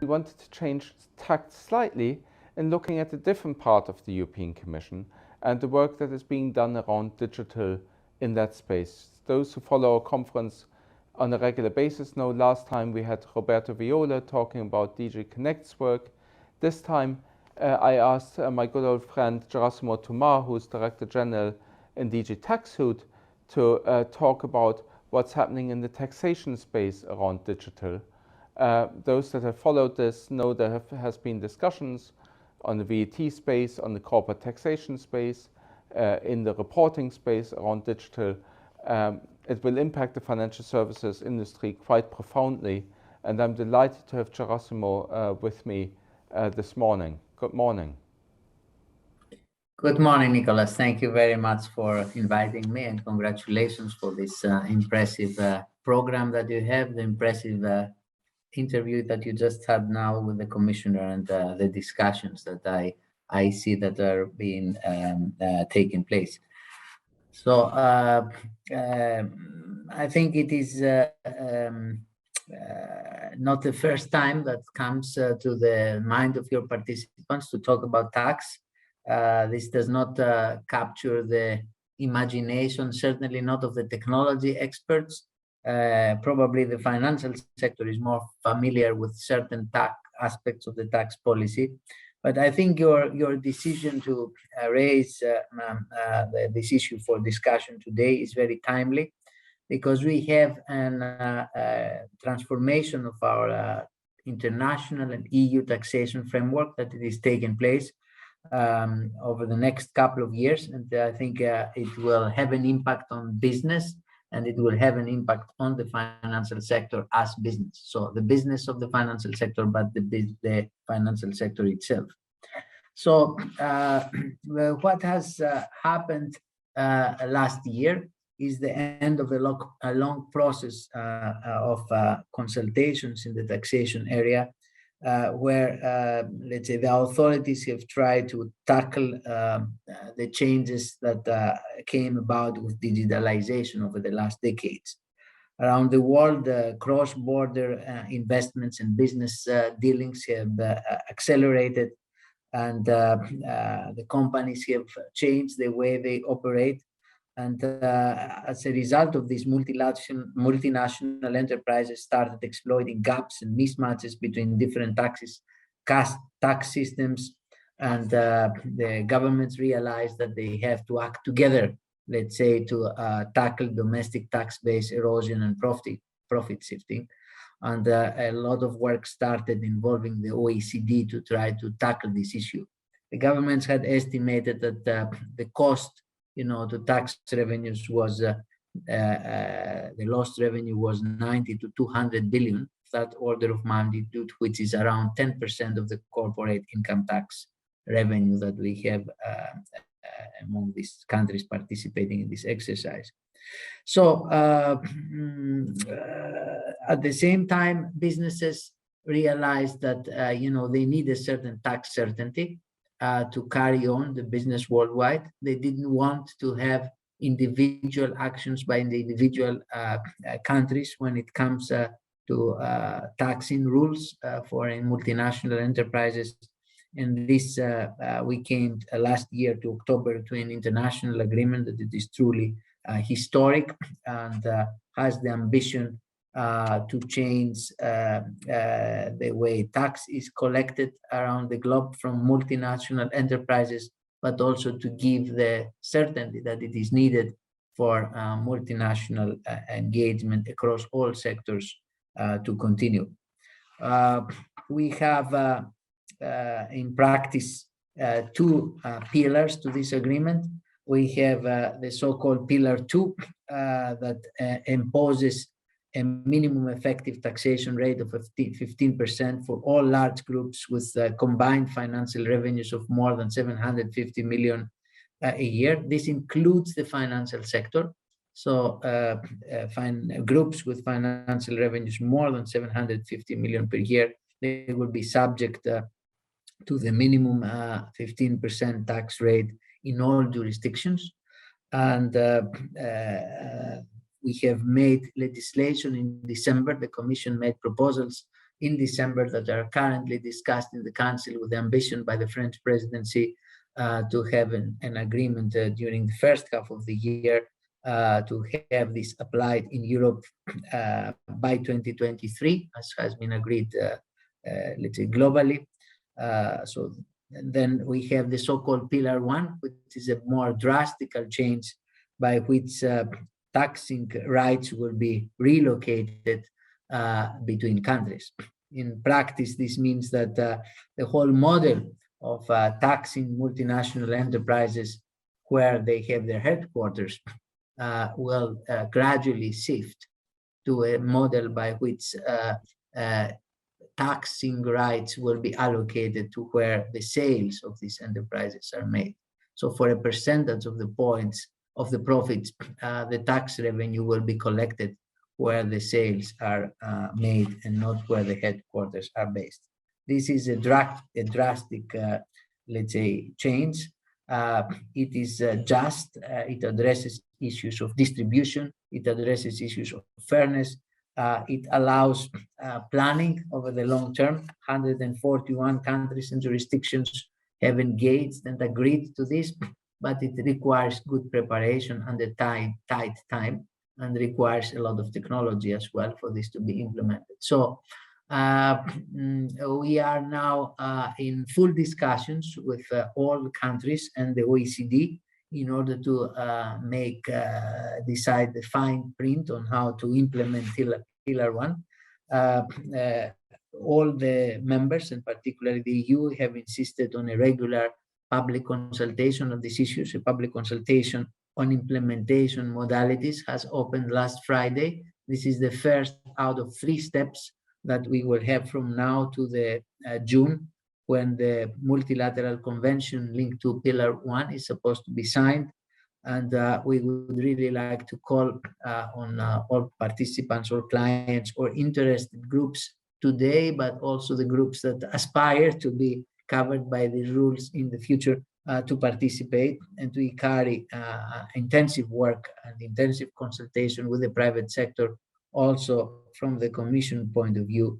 wanted to change tact slightly in looking at a different part of the European Commission and the work that is being done around digital in that space. Those who follow our conference on a regular basis know last time we had Roberto Viola talking about DG Connect's work. This time I asked my good old friend Gerassimos who is Director-General in DG Taxation, to talk about what's happening in the taxation space around digital. Those that have followed this know there has been discussions on the VAT space, on the corporate taxation space, in the reporting space around digital. It will impact the financial services industry quite profoundly, and I'm delighted to have Gerassimos with me this morning. Good morning. Good morning, Nicholas. Thank you very much for inviting me, and congratulations for this impressive program that you have, the impressive interview that you just had now with the Commissioner, and the discussions that I see that are being taking place. So I think it is not the first time that comes to the mind of your participants to talk about tax. This does not capture the imagination, certainly not of the technology experts. Probably the financial sector is more familiar with certain tax aspects of the tax policy. But I think your decision to raise this issue for discussion today is very timely, because we have a transformation of our international and EU taxation framework that is taking place over the next couple of years, and I think it will have an impact on business, and it will have an impact on the financial sector as business. So the business of the financial sector, but the financial sector itself. So what has happened last year is the end of a long process of consultations in the taxation area, where, let's say, the authorities have tried to tackle the changes that came about with digitalization over the last decades. Around the world, cross-border investments and business dealings have accelerated, and the companies have changed the way they operate. And as a result of this, multinational enterprises started exploiting gaps and mismatches between different tax systems, and the governments realized that they have to act together, let's say, to tackle domestic tax base erosion and profit shifting. And a lot of work started involving the OECD to try to tackle this issue. The governments had estimated that the cost, to tax revenues was the lost revenue was 90 to 200 billion, that order of magnitude, which is around 10% of the corporate income tax revenue that we have among these countries participating in this exercise. So at the same time, businesses realized that they need a certain tax certainty to carry on the business worldwide. They didn't want to have individual actions by the individual countries when it comes to taxing rules for multinational enterprises. And this, we came last year to October to an international agreement that it is truly historic, and has the ambition to change the way tax is collected around the globe from multinational enterprises, but also to give the certainty that it is needed for multinational engagement across all sectors to continue. We have in practice two pillars to this agreement. We have the so-called Pillar 2 that imposes a minimum effective taxation rate of 15% for all large groups with combined financial revenues of more than 750 million a year. This includes the financial sector. So groups with financial revenues more than 750 million per year, they will be subject to the minimum 15% tax rate in all jurisdictions. And we have made legislation in December. The Commission made proposals in December that are currently discussed in the Council with the ambition by the French presidency to have an agreement during the first half of the year to have this applied in Europe by 2023, as has been agreed, let's say, globally. So then we have the so-called Pillar 1, which is a more drastic change by which taxing rights will be relocated between countries. In practice, this means that the whole model of taxing multinational enterprises where they have their headquarters will gradually shift to a model by which taxing rights will be allocated to where the sales of these enterprises are made. So for a percentage of the points of the profits, the tax revenue will be collected where the sales are made and not where the headquarters are based. This is a drastic, let's say, change. It is just, it addresses issues of distribution, it addresses issues of fairness, it allows planning over the long term. 141 countries and jurisdictions have engaged and agreed to this, but it requires good preparation and a tight time, and requires a lot of technology as well for this to be implemented. So we are now in full discussions with all countries and the OECD in order to decide the fine print on how to implement Pillar 1. All the members, and particularly the EU, have insisted on a regular public consultation on these issues. A public consultation on implementation modalities has opened last Friday. This is the first out of 3 steps that we will have from now to the June, when the multilateral convention linked to Pillar 1 is supposed to be signed. And we would really like to call on all participants or clients or interested groups today, but also the groups that aspire to be covered by the rules in the future to participate and to carry intensive work and intensive consultation with the private sector, also from the Commission point of view,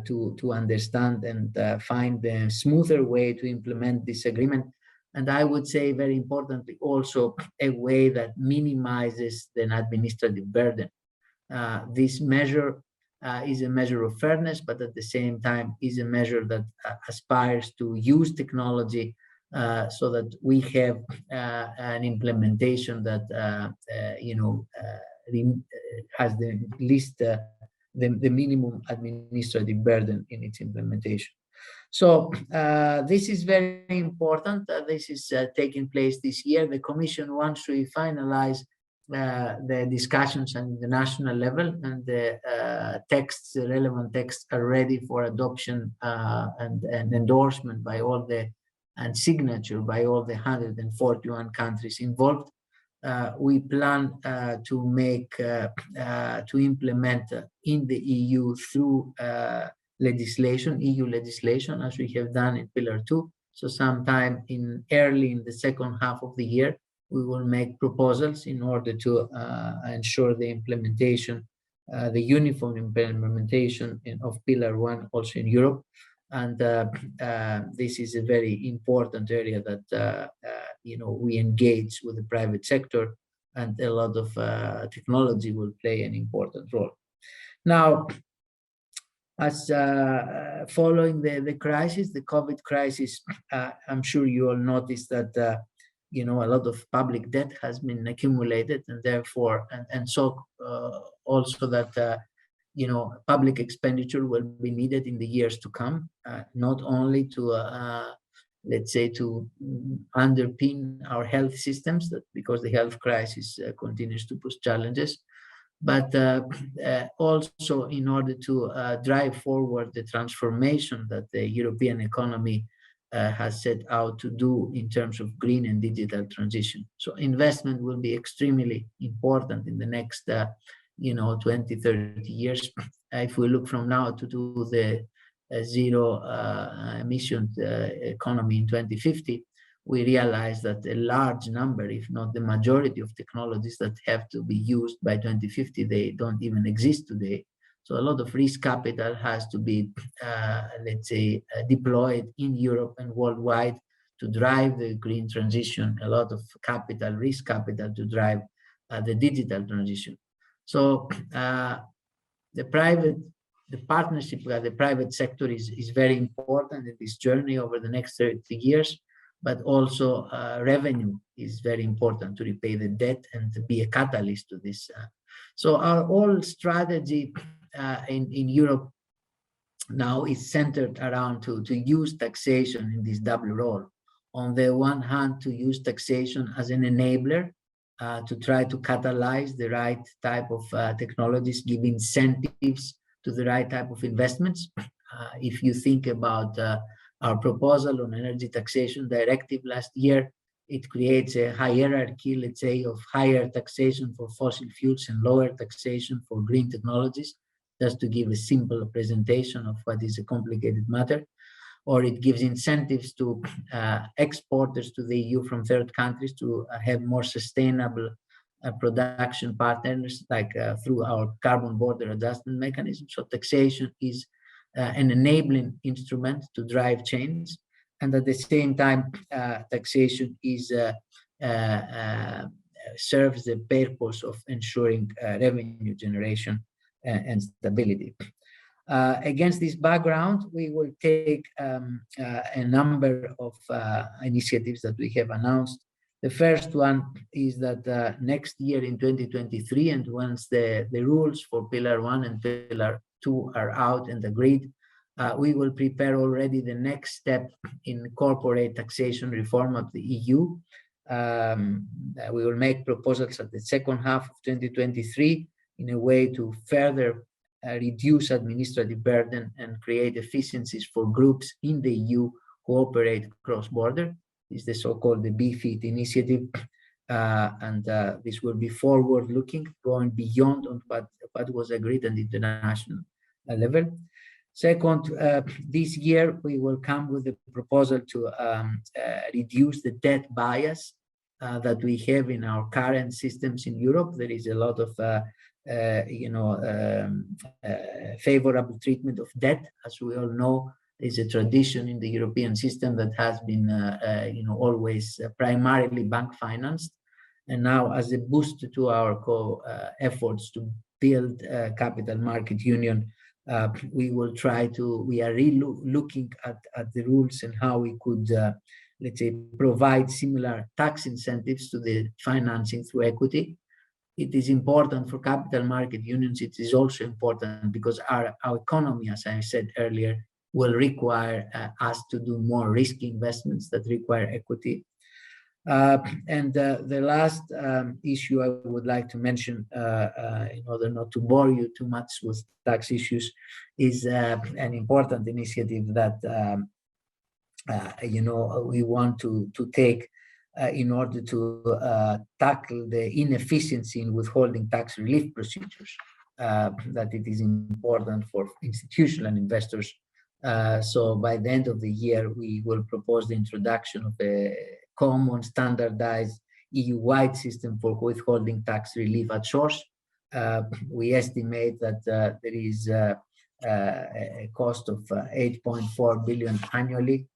to understand and find a smoother way to implement this agreement. And I would say, very importantly, also a way that minimizes the administrative burden. This measure is a measure of fairness, but at the same time is a measure that aspires to use technology so that we have an implementation that has the least, the minimum administrative burden in its implementation. So this is very important. This is taking place this year. The Commission wants to finalize the discussions at the national level, and the relevant texts are ready for adoption and endorsement by all and signature by all the 141 countries involved. We plan to implement in the EU through EU legislation, as we have done in Pillar 2. So sometime early in the second half of the year, we will make proposals in order to ensure the implementation, the uniform implementation of Pillar 1 also in Europe. And this is a very important area that we engage with the private sector, and a lot of technology will play an important role. Now, as following the crisis, the COVID crisis, I'm sure you all noticed that a lot of public debt has been accumulated, and therefore, so also that public expenditure will be needed in the years to come, not only to let's say to underpin our health systems, because the health crisis continues to pose challenges, but also in order to drive forward the transformation that the European economy has set out to do in terms of green and digital transition. So investment will be extremely important in the next 20, 30 years. If we look from now to do the zero emission economy in 2050, we realize that a large number, if not the majority of technologies that have to be used by 2050, they don't even exist today. So a lot of risk capital has to be, let's say, deployed in Europe and worldwide to drive the green transition, a lot of capital, risk capital to drive the digital transition. So the partnership with the private sector is very important in this journey over the next 30 years, but also revenue is very important to repay the debt and to be a catalyst to this. So our whole strategy in Europe now is centered around to use taxation in this double role. On the one hand, to use taxation as an enabler to try to catalyze the right type of technologies, give incentives to the right type of investments. If you think about our proposal on energy taxation directive last year, it creates a hierarchy, let's say, of higher taxation for fossil fuels and lower taxation for green technologies, just to give a simple presentation of what is a complicated matter. Or it gives incentives to exporters to the EU from third countries to have more sustainable production partners, like through our carbon border adjustment mechanism. So taxation is an enabling instrument to drive change. And at the same time, taxation is serves the purpose of ensuring revenue generation and stability. Against this background, we will take a number of initiatives that we have announced. The first one is that next year in 2023, and once the rules for Pillar 1 and Pillar 2 are out and agreed, we will prepare already the next step in corporate taxation reform of the EU. We will make proposals at the second half of 2023 in a way to further reduce administrative burden and create efficiencies for groups in the EU who operate cross-border. This is the so-called the BFIT initiative, and this will be forward-looking, going beyond on what was agreed at the international level. Second, this year we will come with a proposal to reduce the debt bias that we have in our current systems in Europe. There is a lot of favorable treatment of debt. As we all know, there's a tradition in the European system that has been, always primarily bank financed. And now, as a boost to our efforts to build a capital market union, we are really looking at the rules and how we could, let's say, provide similar tax incentives to the financing through equity. It is important for capital market unions. It is also important because our economy, as I said earlier, will require us to do more risky investments that require equity. And the last issue I would like to mention, in order not to bore you too much with tax issues, is an important initiative that we want to take in order to tackle the inefficiency in withholding tax relief procedures. That it is important for institutional investors. So by the end of the year, we will propose the introduction of a common standardized EU-wide system for withholding tax relief at source. We estimate that there is a cost of 8.4 billion annually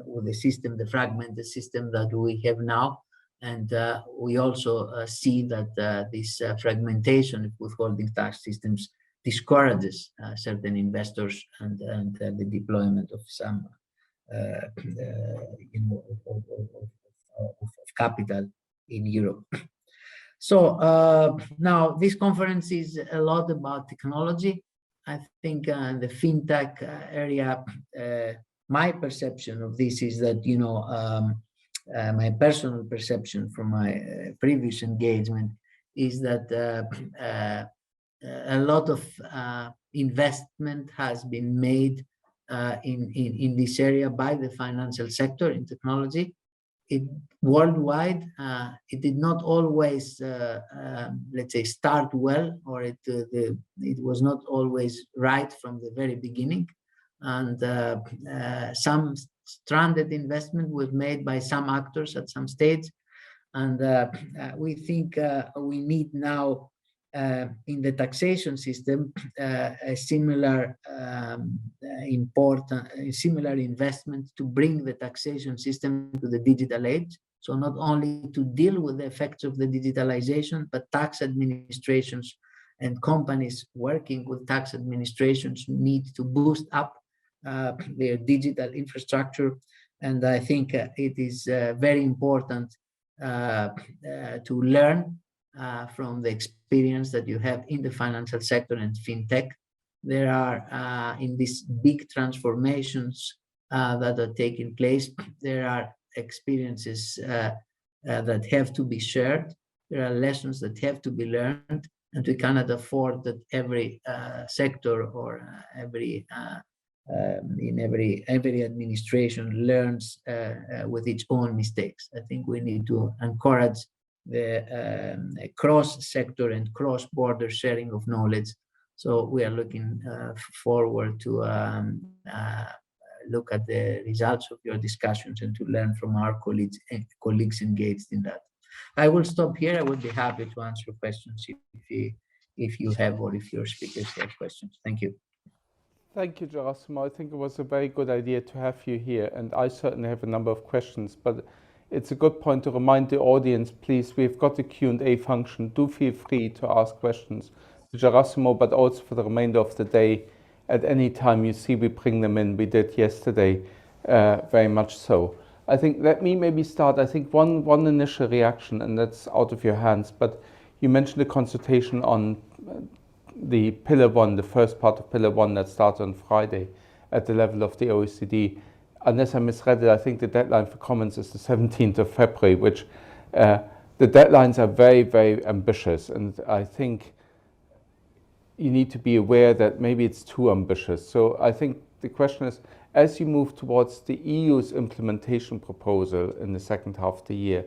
with the system, the fragmented system that we have now. And we also see that this fragmentation of withholding tax systems discourages certain investors and the deployment of some of capital in Europe. So now this conference is a lot about technology. I think in the fintech area, my perception of this is that, my personal perception from my previous engagement is that a lot of investment has been made in this area by the financial sector in technology. Worldwide, it did not always, let's say, start well, or it was not always right from the very beginning. And some stranded investment was made by some actors at some stage. And we think we need now in the taxation system, a similar similar investment to bring the taxation system to the digital age. So not only to deal with the effects of the digitalization, but tax administrations and companies working with tax administrations need to boost up their digital infrastructure. And I think it is very important to learn from the experience that you have in the financial sector and fintech. There are, in these big transformations that are taking place, there are experiences that have to be shared. There are lessons that have to be learned, and we cannot afford that every sector or every administration learns with its own mistakes. I think we need to encourage the cross-sector and cross-border sharing of knowledge. So we are looking forward to look at the results of your discussions and to learn from our colleagues engaged in that. I will stop here. I would be happy to answer questions if you have, or if your speakers have questions. Thank you. Thank you, Gerassimos. I think it was a very good idea to have you here, and I certainly have a number of questions, but it's a good point to remind the audience, please, we've got the Q&A function. Do feel free to ask questions to Gerassimos, but also for the remainder of the day. At any time you see we bring them in. We did yesterday, very much so. I think, let me maybe start. I think one initial reaction, and that's out of your hands, but you mentioned the consultation on the Pillar 1, the first part of Pillar 1 that started on Friday at the level of the OECD. Unless I misread it, I think the deadline for comments is the 17th of February, which the deadlines are very, very ambitious. And I think you need to be aware that maybe it's too ambitious. So I think the question is, as you move towards the EU's implementation proposal in the second half of the year,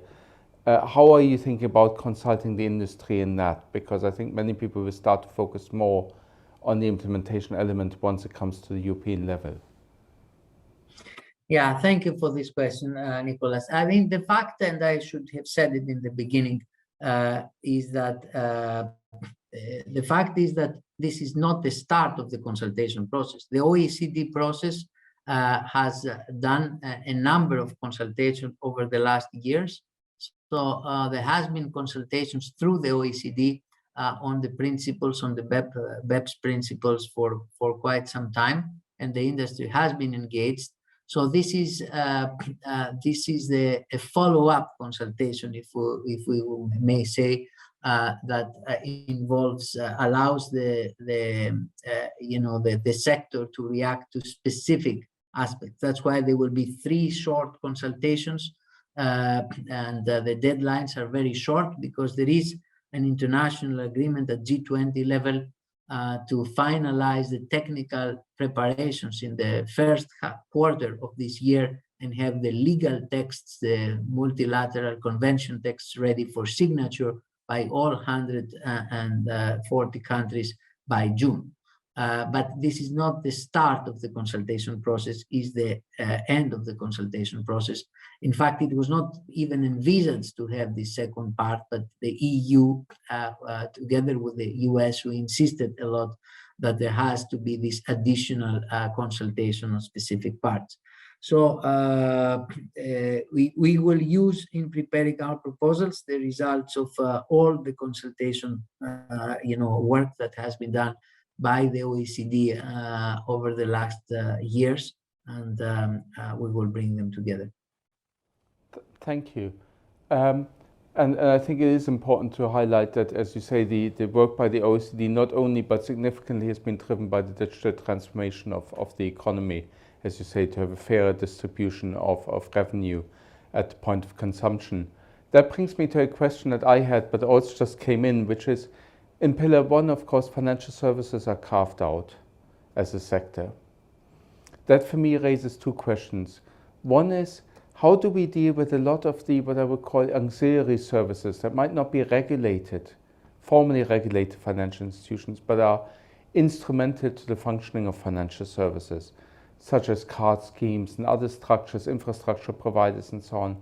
how are you thinking about consulting the industry in that? Because I think many people will start to focus more on the implementation element once it comes to the European level. Yeah, thank you for this question, Nicholas. I mean, the fact, and I should have said it in the beginning, is that the fact is that this is not the start of the consultation process. The OECD process has done a number of consultations over the last years. So there has been consultations through the OECD on the principles, on the BEPS principles for quite some time, and the industry has been engaged. So this is a follow-up consultation, if we may say, that involves allows the sector to react to specific aspects. That's why there will be 3 short consultations, and the deadlines are very short, because there is an international agreement at G20 level to finalize the technical preparations in the first quarter of this year and have the legal texts, the multilateral convention texts, ready for signature by all 140 countries by June. But this is not the start of the consultation process, is the end of the consultation process. In fact, it was not even envisaged to have this second part, but the EU, together with the US, who insisted a lot that there has to be this additional consultation on specific parts. So we will use, in preparing our proposals, the results of all the consultation work that has been done by the OECD over the last years, and we will bring them together. Thank you. And I think it is important to highlight that, as you say, the work by the OECD not only but significantly has been driven by the digital transformation of the economy, as you say, to have a fairer distribution of revenue at the point of consumption. That brings me to a question that I had, but also just came in, which is, in Pillar 1, of course, financial services are carved out as a sector. That for me raises 2 questions. One is, how do we deal with a lot of the, what I would call, auxiliary services that might not be regulated, formally regulated financial institutions, but are instrumental to the functioning of financial services, such as card schemes and other structures, infrastructure providers and so on.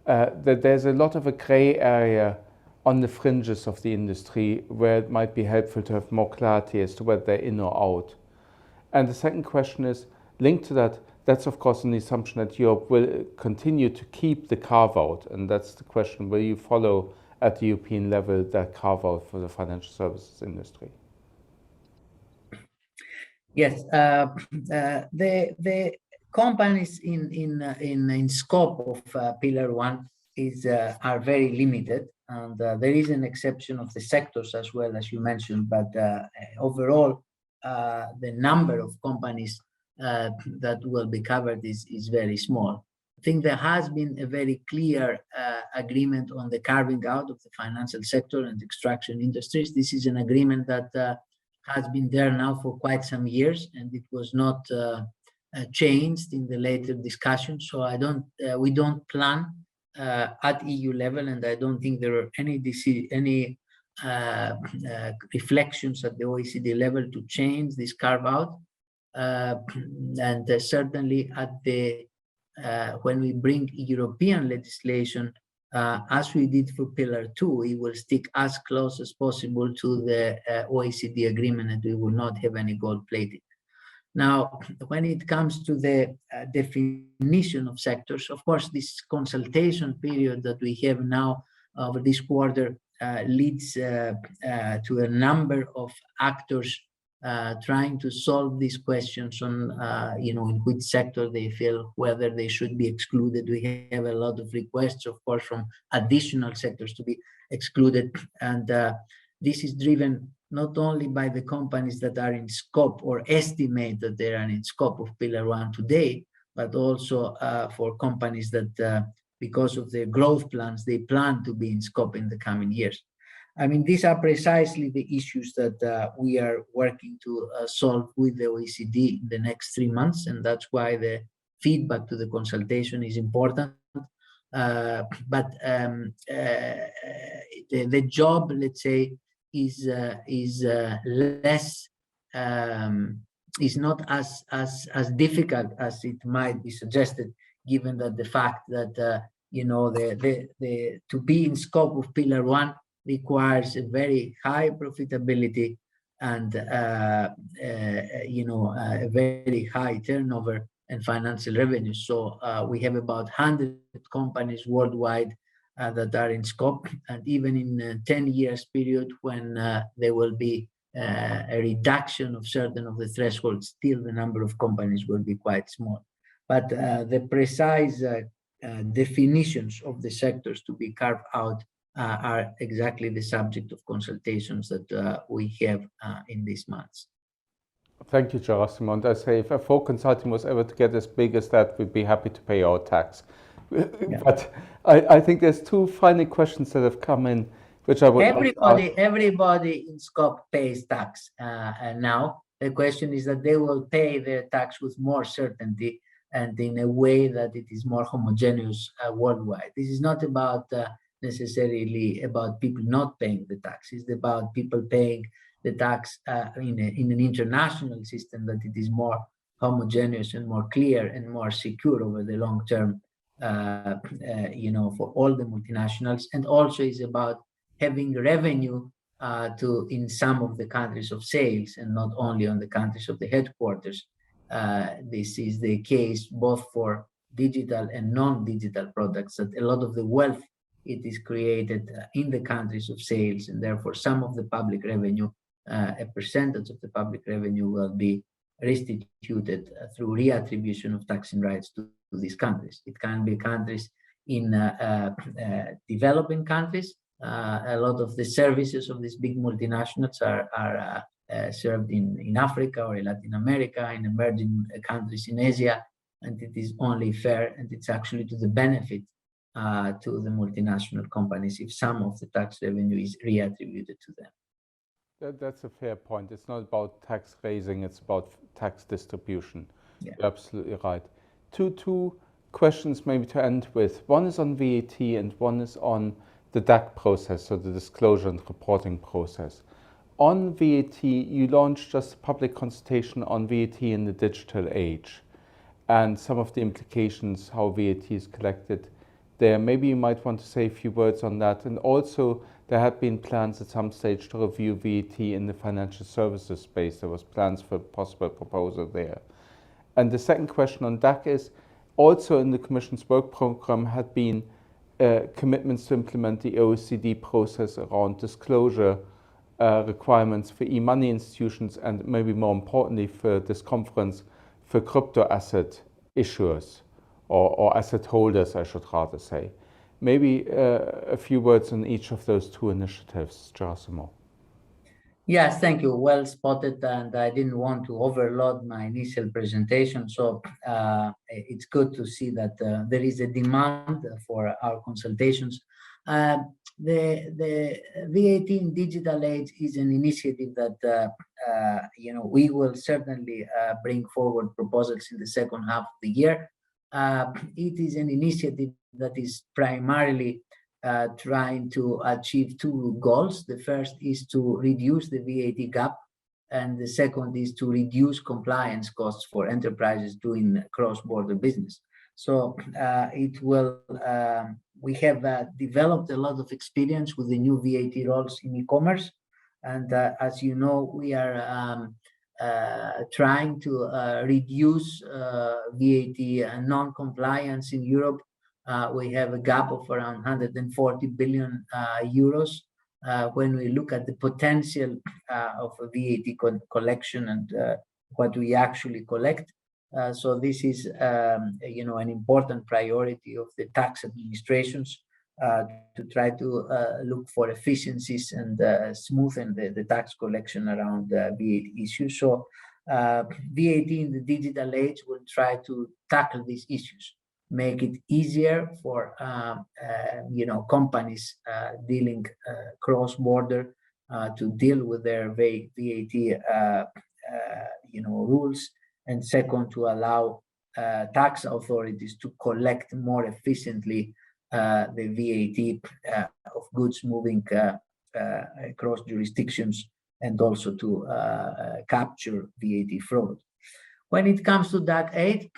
That there's a lot of a gray area on the fringes of the industry where it might be helpful to have more clarity as to whether they're in or out. And the second question is linked to that. That's of course an assumption that Europe will continue to keep the carve-out, and that's the question: will you follow at the European level that carve-out for the financial services industry? Yes, the companies in scope of Pillar 1 are very limited, and there is an exception of the sectors as well, as you mentioned, but overall the number of companies that will be covered is very small. I think there has been a very clear agreement on the carving out of the financial sector and extraction industries. This is an agreement that has been there now for quite some years, and it was not changed in the later discussion. So we don't plan at EU level, and I don't think there are any reflections at the OECD level to change this carve out. And certainly at when we bring European legislation, as we did for Pillar 2, we will stick as close as possible to the OECD agreement, and we will not have any gold plating. Now, when it comes to the definition of sectors, of course, this consultation period that we have now over this quarter leads to a number of actors trying to solve these questions on, in which sector they feel whether they should be excluded. We have a lot of requests, of course, from additional sectors to be excluded. And this is driven not only by the companies that are in scope or estimate that they are in scope of Pillar 1 today, but also for companies that, because of their growth plans, they plan to be in scope in the coming years. I mean, these are precisely the issues that we are working to solve with the OECD in the next 3 months, and that's why the feedback to the consultation is important. But the job, let's say, is less, is not as difficult as it might be suggested, given that the fact that to be in scope of Pillar 1 requires a very high profitability and a very high turnover and financial revenue. So we have about 100 companies worldwide that are in scope, and even in a 10 years period when there will be a reduction of certain of the thresholds, still the number of companies will be quite small. But the precise definitions of the sectors to be carved out are exactly the subject of consultations that we have in these months. Thank you, Gerassimos. And I say, if Afore Consulting was ever to get as big as that, we'd be happy to pay our tax. Yeah. But I think there's two final questions that have come in, which I would everybody in scope pays tax now. The question is that they will pay their tax with more certainty and in a way that it is more homogeneous worldwide. This is not about necessarily about people not paying the tax. It's about people paying the tax in an international system that it is more homogeneous and more clear and more secure over the long term, for all the multinationals, and also is about having revenue in some of the countries of sales and not only on the countries of the headquarters. This is the case both for digital and non-digital products, that a lot of the wealth it is created in the countries of sales, and therefore some of the public revenue, a percentage of the public revenue will be restituted through reattribution of taxing rights to these countries. It can be countries in developing countries. A lot of the services of these big multinationals are served in Africa or in Latin America, in emerging countries in Asia, and it is only fair, and it's actually to the benefit to the multinational companies if some of the tax revenue is reattributed to them. That's a fair point. It's not about tax raising, it's about tax distribution. Yeah. You're absolutely right. Two questions maybe to end with. One is on VAT and one is on the DAC process, so the disclosure and reporting process. On VAT, you launched just a public consultation on VAT in the digital age and some of the implications, how VAT is collected there. Maybe you might want to say a few words on that. And also, there had been plans at some stage to review VAT in the financial services space. There was plans for a possible proposal there. And the second question on DAC is, also in the Commission's work program had been commitments to implement the OECD process around disclosure requirements for e-money institutions, and maybe more importantly for this conference, for crypto asset issuers or asset holders, I should rather say. Maybe a few words on each of those two initiatives, Gerassimos. Yes, thank you. Well spotted, and I didn't want to overload my initial presentation, so it's good to see that there is a demand for our consultations. The VAT in digital age is an initiative that we will certainly bring forward proposals in the second half of the year. It is an initiative that is primarily trying to achieve two goals. The first is to reduce the VAT gap, and the second is to reduce compliance costs for enterprises doing cross-border business. So we have developed a lot of experience with the new VAT rules in e-commerce, and as you know, we are trying to reduce VAT non-compliance in Europe. We have a gap of around 140 billion euros when we look at the potential of a VAT collection and what we actually collect. So this is, an important priority of the tax administrations to try to look for efficiencies and smoothen the tax collection around VAT issues. So VAT in the digital age will try to tackle these issues, make it easier for companies dealing cross-border to deal with their VAT rules, and second, to allow tax authorities to collect more efficiently the VAT of goods moving across jurisdictions, and also to capture VAT fraud. When it comes to DAC 8,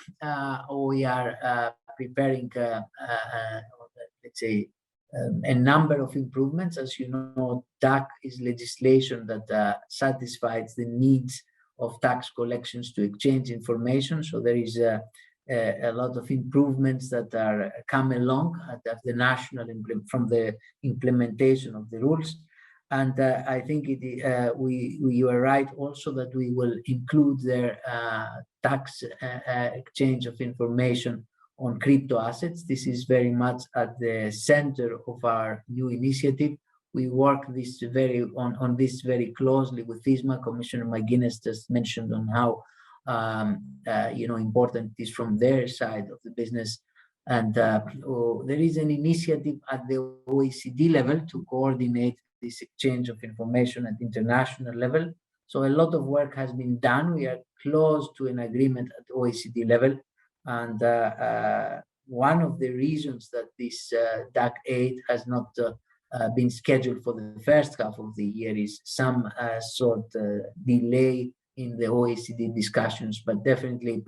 we are preparing, let's say, a number of improvements. As you know, DAC is legislation that satisfies the needs of tax collections to exchange information. So there is a lot of improvements that are come along at the national from the implementation of the rules. And I think you are right also that we will include their tax exchange of information on crypto assets. This is very much at the center of our new initiative. We work on this very closely with FISMA. Commissioner McGuinness just mentioned on how important it is from their side of the business. And there is an initiative at the OECD level to coordinate this exchange of information at international level. So a lot of work has been done. We are close to an agreement at OECD level. And one of the reasons that this DAC 8 has not been scheduled for the first half of the year is some sort of delay in the OECD discussions, but definitely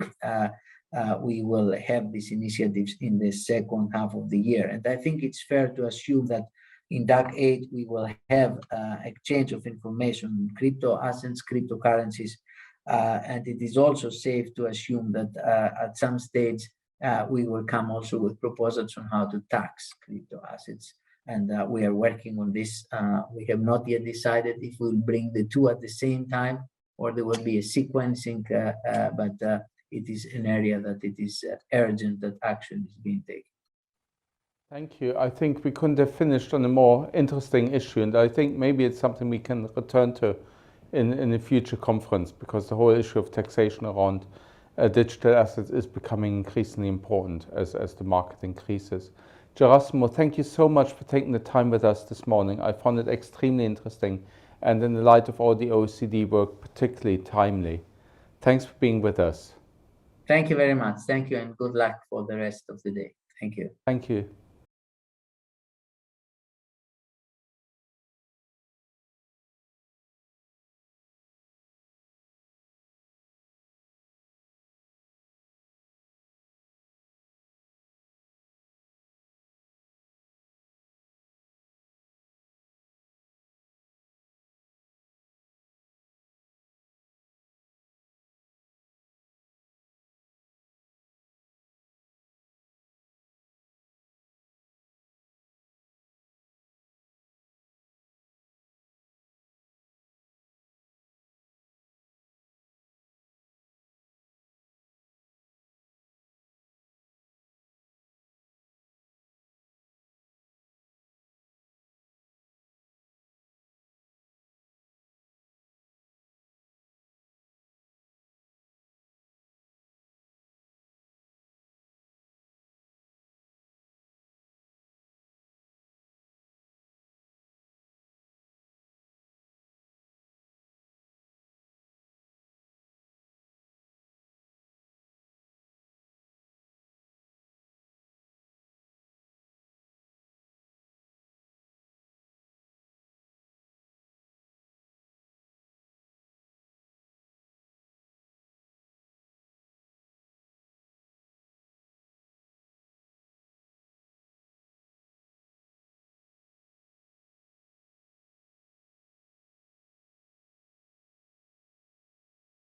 we will have these initiatives in the second half of the year. And I think it's fair to assume that in DAC 8, we will have exchange of information on crypto assets, cryptocurrencies, and it is also safe to assume that at some stage we will come also with proposals on how to tax crypto assets. And we are working on this. We have not yet decided if we'll bring the two at the same time or there will be a sequencing, but it is an area that it is urgent that action is being taken. Thank you. I think we couldn't have finished on a more interesting issue, and I think maybe it's something we can return to in a future conference, because the whole issue of taxation around digital assets is becoming increasingly important as the market increases. Gerassimos, thank you so much for taking the time with us this morning. I found it extremely interesting, and in the light of all the OECD work, particularly timely. Thanks for being with us. Thank you very much. Thank you, and good luck for the rest of the day. Thank you. Thank you.